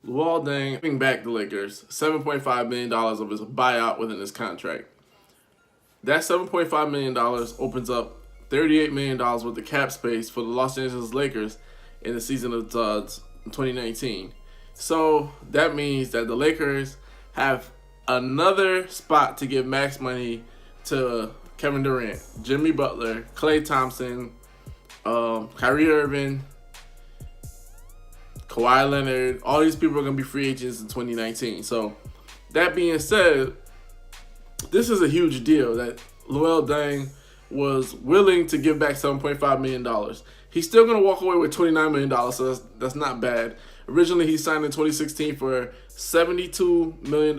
Luol Deng giving back the Lakers $7.5 million of his buyout within his contract. That $7.5 million opens up $38 million worth of cap space for the Los Angeles Lakers in the season of 2019. So that means that the Lakers have another spot to give max money to Kevin Durant, Jimmy Butler, Klay Thompson, Kyrie Irving, Kawhi Leonard. All these people are going to be free agents in 2019. So that being said, this is a huge deal that Luol Deng was willing to give back $7.5 million. He's still going to walk away with $29 million, so that's not bad. Originally, he signed in 2016 for $72 million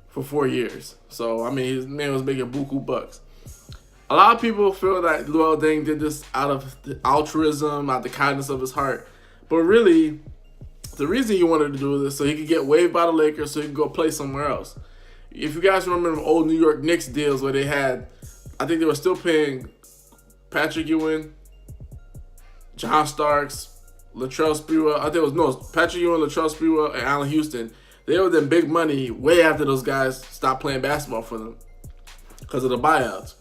for 4 years. So, I mean, his man was making buku bucks. A lot of people feel that Luol Deng did this out of the altruism, out of the kindness of his heart. But really, the reason he wanted to do this so he could get waived by the Lakers so he could go play somewhere else. If you guys remember the old New York Knicks deals where they had, I think they were still paying Patrick Ewing, John Starks, Latrell Sprewell. I think it was Patrick Ewing, Latrell Sprewell, and Allen Houston. They owed them big money way after those guys stopped playing basketball for them because of the buyouts.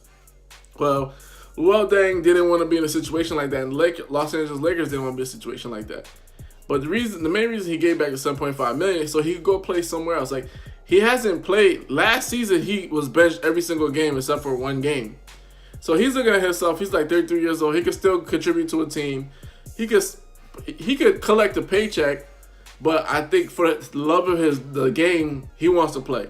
Well, Luol Deng didn't want to be in a situation like that, and Los Angeles Lakers didn't want to be in a situation like that. But the main reason he gave back the $7.5 million so he could go play somewhere else. Like, he hasn't played. Last season, he was benched every single game except for one game. So he's looking at himself. He's like 33 years old. He could still contribute to a team. He could collect a paycheck, but I think for the love of the game, he wants to play.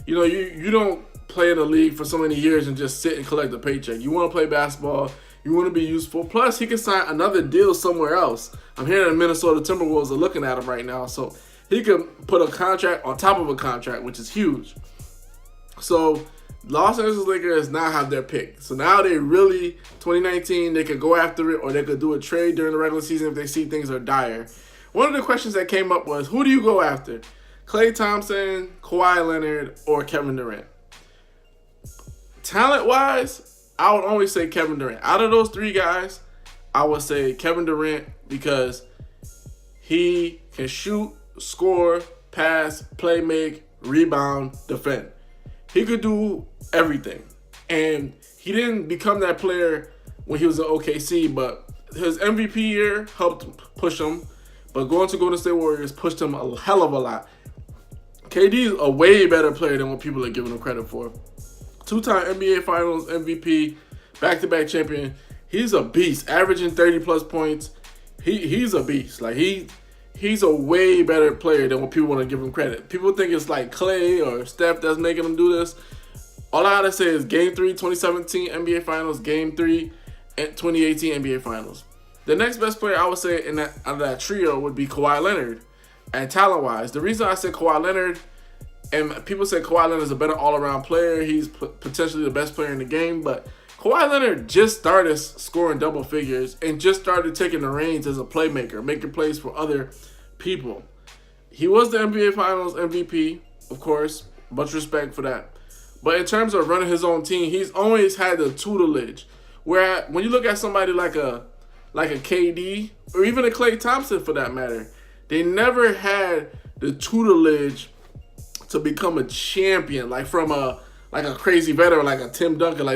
You know, you don't play in the league for so many years and just sit and collect a paycheck. You want to play basketball. You want to be useful. Plus, he can sign another deal somewhere else. I'm hearing the Minnesota Timberwolves are looking at him right now. So he can put a contract on top of a contract, which is huge. So Los Angeles Lakers now have their pick. So now they really, 2019, they could go after it or they could do a trade during the regular season if they see things are dire. One of the questions that came up was, who do you go after? Klay Thompson, Kawhi Leonard, or Kevin Durant? Talent-wise, I would only say Kevin Durant. Out of those three guys, I would say Kevin Durant because he can shoot, score, pass, play make, rebound, defend. He could do everything. And he didn't become that player when he was at OKC, but his MVP year helped push him. But going to Golden State Warriors pushed him a hell of a lot. KD is a way better player than what people are giving him credit for. Two-time NBA Finals MVP, back-to-back champion. He's a beast, averaging 30-plus points. He's a beast. Like, he's a way better player than what people want to give him credit. People think it's like Klay or Steph that's making him do this. All I gotta say is Game 3, 2017 NBA Finals, Game 3, 2018 NBA Finals. The next best player I would say out of that trio would be Kawhi Leonard. And talent-wise, the reason I say Kawhi Leonard, and people say Kawhi Leonard is a better all-around player. He's potentially the best player in the game, but Kawhi Leonard just started scoring double figures and just started taking the reins as a playmaker, making plays for other people. He was the NBA Finals MVP, of course. Much respect for that. But in terms of running his own team, he's always had the tutelage. Where when you look at somebody like a KD or even a Klay Thompson for that matter, they never had the tutelage to become a champion, like from a crazy veteran, like a Tim Duncan.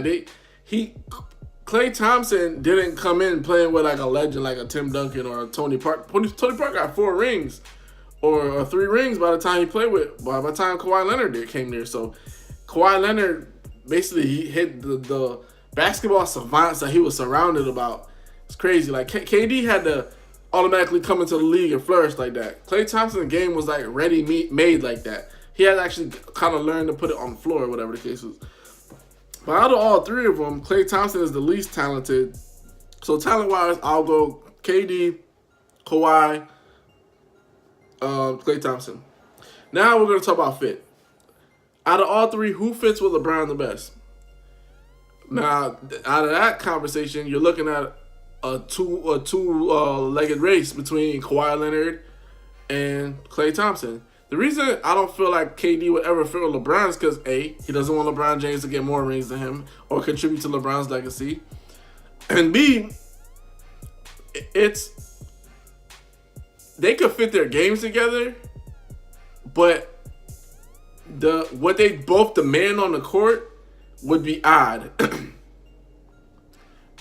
Klay Thompson didn't come in playing with like a legend like a Tim Duncan or a Tony Parker. Tony Parker got 4 rings or 3 rings by the time by the time Kawhi Leonard came there. So Kawhi Leonard basically he hit the basketball savants that he was surrounded about. It's crazy. Like KD had to automatically come into the league and flourish like that. Klay Thompson's game was like made like that. He had to actually kind of learned to put it on the floor, or whatever the case was. But out of all 3 of them, Klay Thompson is the least talented. So talent-wise, I'll go KD, Kawhi, Klay Thompson. Now we're going to talk about fit. Out of all 3, who fits with LeBron the best? Now, out of that conversation, you're looking at a two-legged race between Kawhi Leonard and Klay Thompson. The reason I don't feel like KD would ever fit with LeBron is because A, he doesn't want LeBron James to get more rings than him or contribute to LeBron's legacy. And B, they could fit their games together but what they both demand on the court would be odd.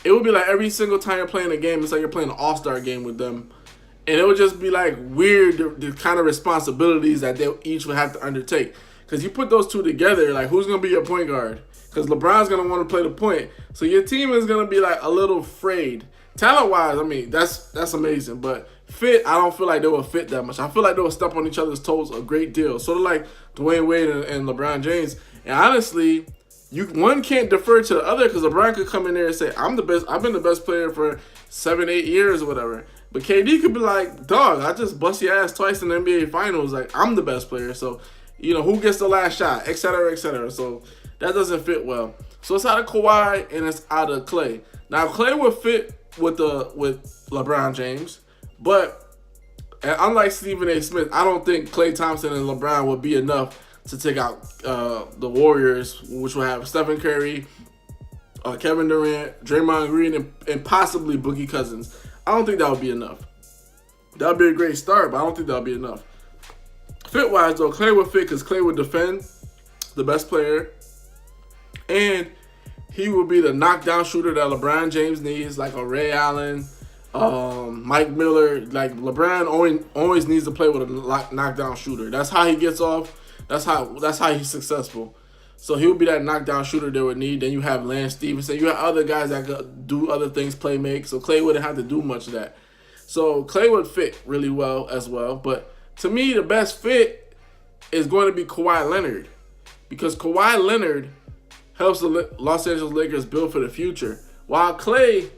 It would be like every single time you're playing a game, it's like you're playing an all-star game with them. And it would just be like weird, the kind of responsibilities that they each would have to undertake. Because you put those two together, like who's going to be your point guard? Because LeBron's going to want to play the point. So your team is going to be like a little frayed. Talent-wise, I mean, that's amazing. But fit, I don't feel like they will fit that much. I feel like they will step on each other's toes a great deal. Sort of like Dwayne Wade and LeBron James. And honestly, one can't defer to the other because LeBron could come in there and say, I'm the best. I've been the best player for 7-8 years or whatever. But KD could be like, dog, I just bust your ass twice in the NBA Finals. Like, I'm the best player. So, who gets the last shot, et cetera, et cetera. So that doesn't fit well. So it's out of Kawhi and it's out of Klay. Now, Klay would fit with LeBron James. But unlike Stephen A. Smith, I don't think Klay Thompson and LeBron would be enough to take out the Warriors, which will have Stephen Curry, Kevin Durant, Draymond Green, and possibly Boogie Cousins. I don't think that would be enough. That would be a great start, but I don't think that would be enough. Fit-wise, though, Klay would fit because Klay would defend the best player, and he would be the knockdown shooter that LeBron James needs, like a Ray Allen, Mike Miller. Like LeBron always needs to play with a knockdown shooter. That's how he gets off. That's how he's successful. So he would be that knockdown shooter they would need. Then you have Lance Stevenson. You have other guys that could do other things, play make. So Klay wouldn't have to do much of that. So Klay would fit really well as well. But to me, the best fit is going to be Kawhi Leonard. Because Kawhi Leonard helps the Los Angeles Lakers build for the future. While Klay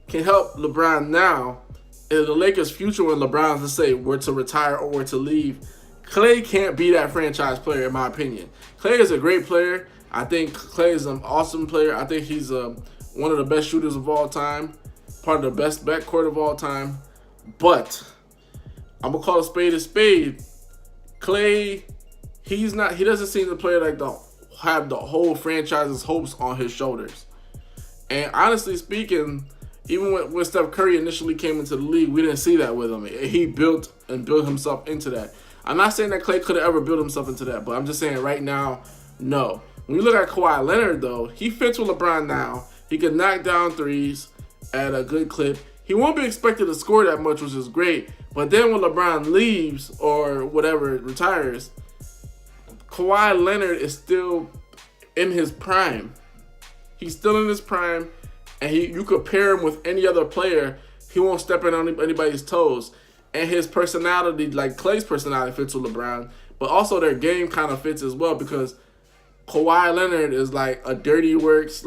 can help LeBron now, in the Lakers' future when LeBron, let's say, were to retire or were to leave, Klay can't be that franchise player, in my opinion. Klay is a great player. I think Klay is an awesome player. I think he's one of the best shooters of all time, part of the best backcourt of all time. But I'm gonna call a spade. Klay, he doesn't seem to play like have the whole franchise's hopes on his shoulders. And honestly speaking, even when Steph Curry initially came into the league, we didn't see that with him. He built himself into that. I'm not saying that Klay could have ever built himself into that, but I'm just saying right now, no. When you look at Kawhi Leonard, though, he fits with LeBron now. He can knock down threes at a good clip. He won't be expected to score that much, which is great. But then when LeBron leaves or whatever, retires, Kawhi Leonard is still in his prime. He's still in his prime, and you could pair him with any other player. He won't step in on anybody's toes. And his personality, like Klay's personality, fits with LeBron. But also their game kind of fits as well because Kawhi Leonard is like a dirty work /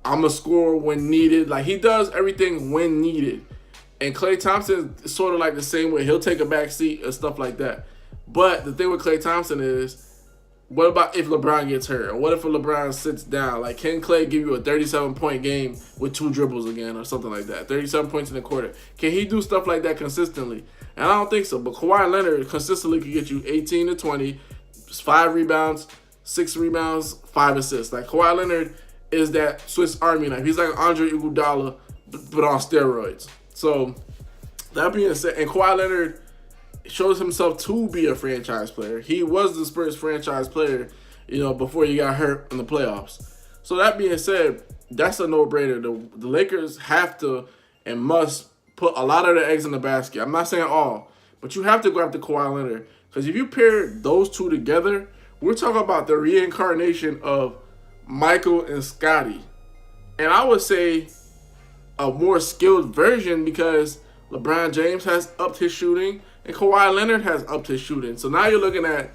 I'm a scorer when needed. Like he does everything when needed. And Klay Thompson is sort of like the same way. He'll take a back seat and stuff like that. But the thing with Klay Thompson is, what about if LeBron gets hurt? Or what if LeBron sits down? Like, can Klay give you a 37-point game with 2 dribbles again or something like that? 37 points in a quarter. Can he do stuff like that consistently? And I don't think so. But Kawhi Leonard consistently could get you 18 to 20, 5 rebounds, 6 rebounds, 5 assists. Like, Kawhi Leonard is that Swiss Army knife. He's like Andre Iguodala, but on steroids. So, that being said, and Kawhi Leonard shows himself to be a franchise player. He was the Spurs franchise player, before he got hurt in the playoffs. So that being said, that's a no-brainer. The Lakers have to and must put a lot of their eggs in the basket. I'm not saying all, but you have to go after Kawhi Leonard. Because if you pair those two together, we're talking about the reincarnation of Michael and Scottie. And I would say a more skilled version because LeBron James has upped his shooting and Kawhi Leonard has upped his shooting. So now you're looking at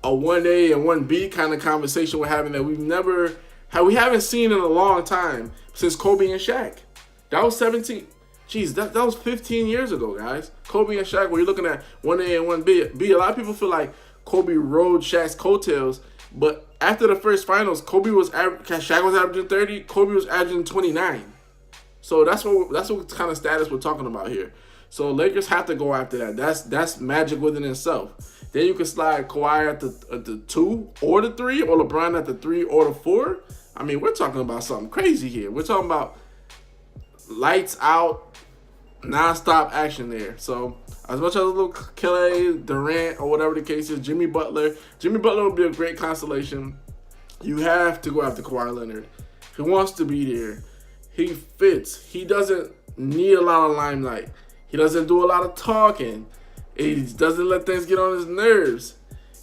a 1A and 1B kind of conversation we're having that we haven't seen in a long time since Kobe and Shaq. That was 17. Jeez, that was 15 years ago, guys. Kobe and Shaq, where you're looking at 1A and 1B. A lot of people feel like Kobe rode Shaq's coattails, but after the first finals, Shaq was averaging 30, Kobe was averaging 29. So that's what kind of status we're talking about here. So Lakers have to go after that. That's magic within itself. Then you can slide Kawhi at the 2 or the 3, or LeBron at the 3 or the 4. I mean, we're talking about something crazy here. We're talking about lights out, nonstop action there. So As much as a little Klay, Durant, or whatever the case is, Jimmy Butler would be a great constellation. You have to go after Kawhi Leonard. He wants to be there. He fits. He doesn't need a lot of limelight. He doesn't do a lot of talking. He doesn't let things get on his nerves.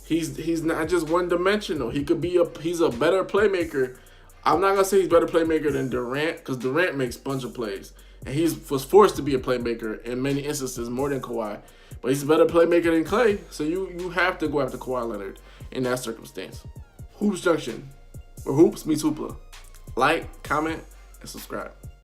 He's not just one-dimensional. He's a better playmaker. I'm not gonna say he's a better playmaker than Durant, because Durant makes a bunch of plays. And he was forced to be a playmaker in many instances, more than Kawhi. But he's a better playmaker than Klay, so you have to go after Kawhi Leonard in that circumstance. Hoops Junction, where hoops meets hoopla. Like, comment, and subscribe.